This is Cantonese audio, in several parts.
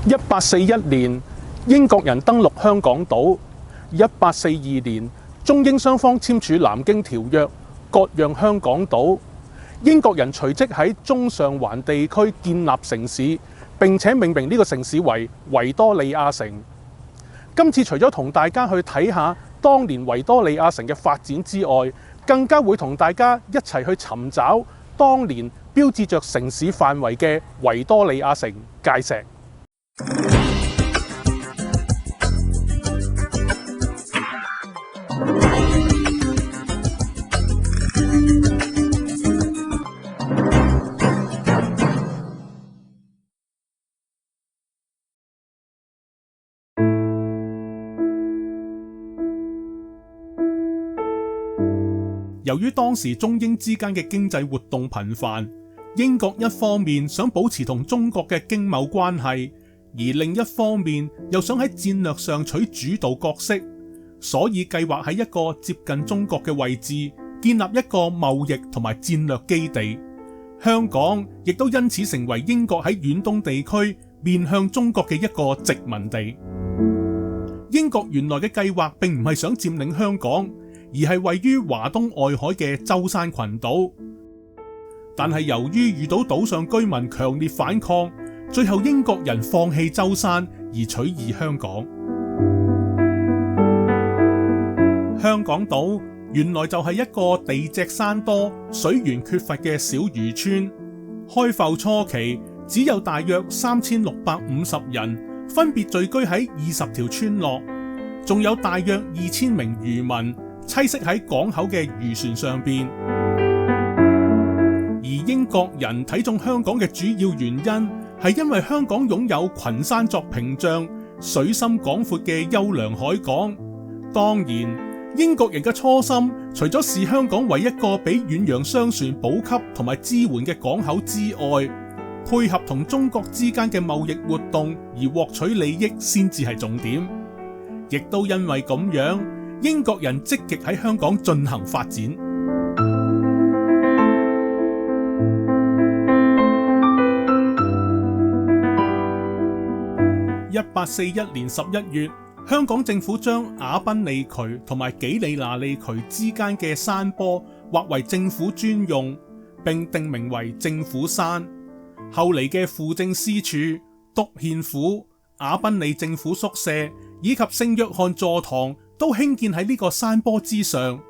1841年，英國人登陸香港島。1842年，中英雙方簽署《南京條約》，割讓香港島。英國人隨即喺中上環地區建立城市，並且命名呢個城市為維多利亞城。今次除咗同大家去睇下當年維多利亞城嘅發展之外，更加會同大家一齊去尋找當年標誌着城市範圍嘅維多利亞城界石。由於當時中英之間嘅經濟活動頻繁，英國一方面想保持同中國嘅經貿關係，而另一方面又想喺戰略上取主導角色，所以計劃喺一個接近中國嘅位置建立一個貿易同埋戰略基地。香港亦都因此成為英國喺遠東地區面向中國嘅一個殖民地。英國原來嘅計劃並唔係想佔領香港，而係位於華東外海嘅舟山群島，但係由於遇到島上居民強烈反抗，最後英國人放棄舟山而取義香港。香港島原來就係一個地脊山多、水源缺乏嘅小漁村。開埠初期只有大約3650人，分別聚居喺20條村落，仲有大約2000名漁民棲息喺港口嘅漁船上邊。而英國人睇中香港嘅主要原因係因為香港擁有群山作屏障、水深廣闊嘅優良海港。當然，英國人嘅初心除咗視香港為一個俾遠洋商船補給同埋支援嘅港口之外，配合同中國之間嘅貿易活動而獲取利益先至係重點。亦都因為咁樣，英國人積極喺香港進行發展。1841年11月，香港政府將亞賓利渠同埋紀利那利渠之間嘅山坡劃為政府專用，並定名為政府山。後嚟嘅輔政司署、督憲府、亞賓利政府宿舍以及聖約翰座堂都興建喺呢個山坡之上，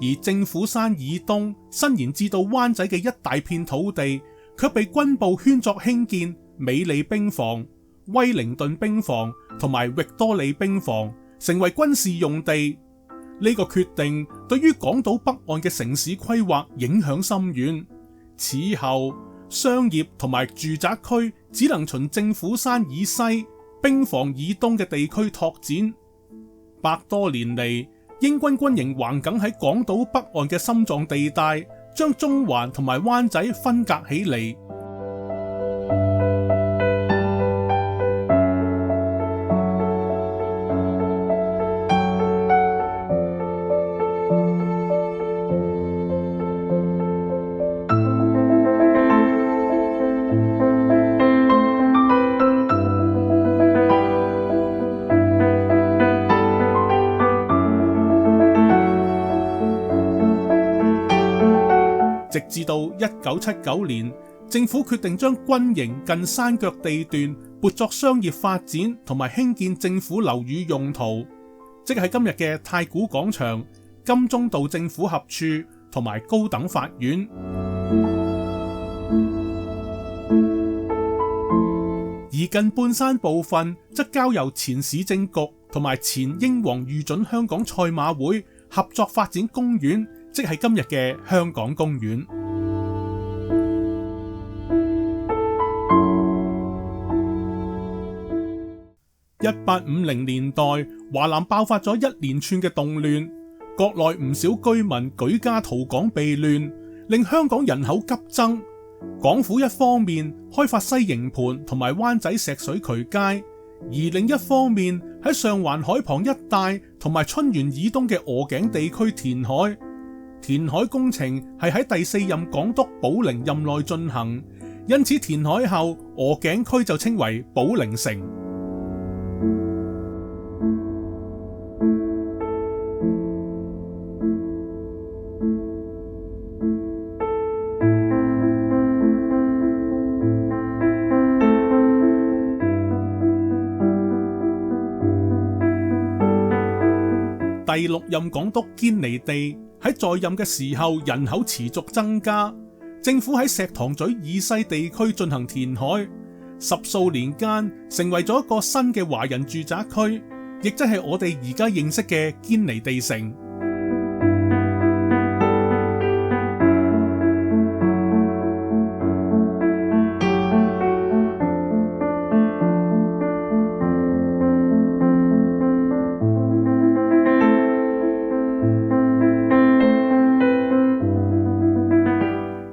而政府山以東伸延至到灣仔嘅一大片土地，卻被軍部圈作興建美利兵房、威靈頓兵房同埋域多利兵房，成為軍事用地。呢個決定對於港島北岸嘅城市規劃影響深遠。此後，商業同埋住宅區只能循政府山以西、兵房以東嘅地區拓展。百多年嚟，英軍軍營橫亘喺港島北岸嘅心臟地帶，將中環同埋灣仔分隔起嚟。直至到1979年，政府決定將軍營近山腳地段撥作商業發展同埋興建政府樓宇用途，即係今日嘅太古廣場、金鐘道政府合署同埋高等法院。而近半山部分則交由前市政局同埋前英皇御准香港賽馬會合作發展公園，即係今日嘅香港公園。1850年代，華南爆發咗一連串嘅動亂，國內唔少居民舉家逃港避亂，令香港人口急增。港府一方面開發西營盤同埋灣仔石水渠街，而另一方面喺上環海旁一帶同埋春園以東嘅鵝頸地區填海。填海工程係喺第4任港督寶寧任內進行，因此填海後鵝頸區就稱為寶靈城。第6任港督堅尼地喺在任嘅時候，人口持續增加，政府喺石塘咀以西地區進行填海，10數年間成為咗一個新嘅華人住宅區，亦即係我哋而家認識嘅堅尼地城。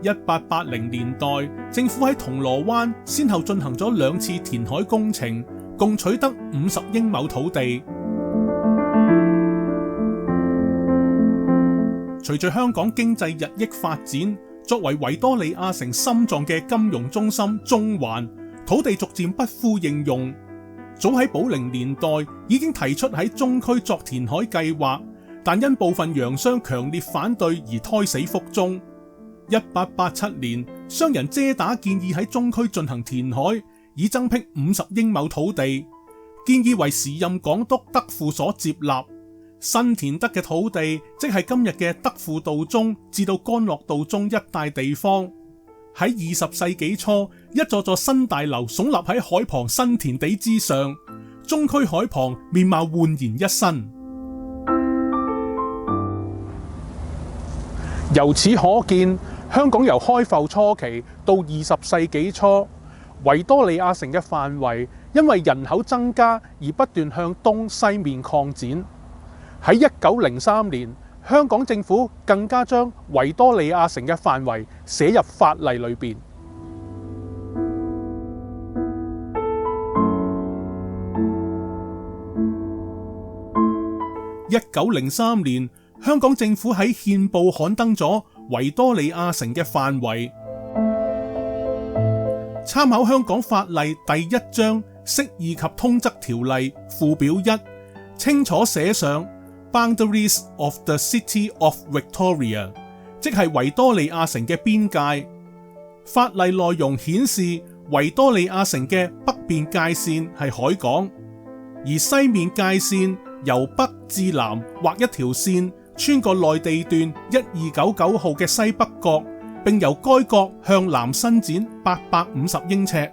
1880年代，政府喺銅鑼灣先後進行咗2次填海工程，共取得50英畝土地。隨住香港經濟日益發展，作為維多利亞城心臟嘅金融中心中環，土地逐漸不敷應用。早喺寶靈年代已經提出喺中區作填海計劃，但因部分洋商強烈反對而胎死腹中。1887年，商人遮打建議喺中區進行填海，以增闢50英畝土地，建議為時任港督德富所接納。新填得嘅土地，即係今日嘅德富道中至到干諾道中一帶地方。喺20世紀初，一座座新大樓聳立喺海旁新填地之上，中區海旁面貌煥然一新。由此可見，香港由開埠初期到20世紀初，維多利亞城嘅範圍因為人口增加而不斷向東西面擴展。喺1903年，香港政府更加將維多利亞城嘅範圍寫入法例裏邊。1903年，香港政府喺憲報刊登咗維多利亞城嘅範圍，參考香港法例第1章釋義及通則條例附表1，清楚寫上 Boundaries of the City of Victoria， 即係維多利亞城嘅邊界。法例內容顯示，維多利亞城嘅北邊界線係海港，而西面界線由北至南畫一條線，穿過內地段1299號嘅西北角，並由該角向南伸展850英尺。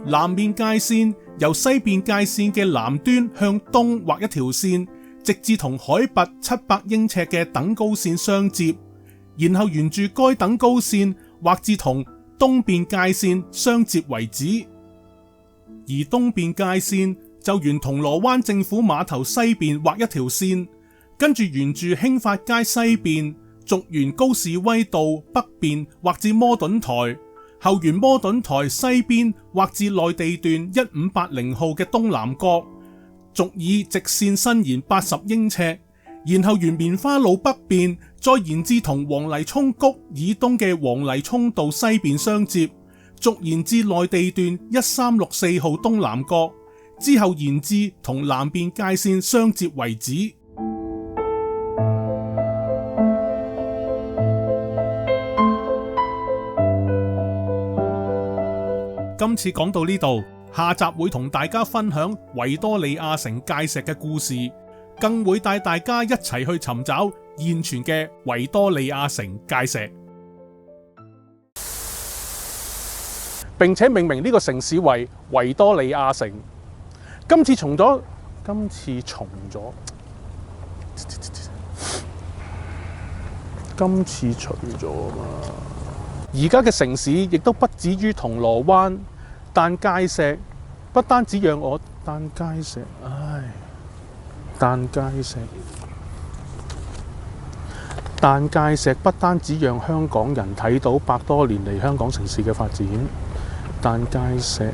南面界線由西邊界線嘅南端向東畫一條線，直至同海拔700英尺嘅等高線相接，然後沿住該等高線畫至同東邊界線相接為止。而東邊界線就沿銅鑼灣政府碼頭西邊畫一條線，跟住沿住興發街西邊，續沿高士威道北邊畫至摩頓台，後沿摩頓台西邊畫至內地段1580號嘅東南角，續以直線伸延80英尺，然後沿棉花路北邊，再延至同黃泥涌谷以東嘅黃泥涌道西邊相接，續延至內地段1364號東南角，之後延至同南邊界線相接為止。今次講到呢度，下集會同大家分享維多利亞城界石嘅故事，更會帶大家一齊去尋找現存嘅維多利亞城界石，並且命名呢個城市為維多利亞城。今次除咗而家嘅城市亦都不止於銅鑼灣，但界石不單止讓我界石不單止讓香港人睇到100多年嚟香港城市嘅發展，但界石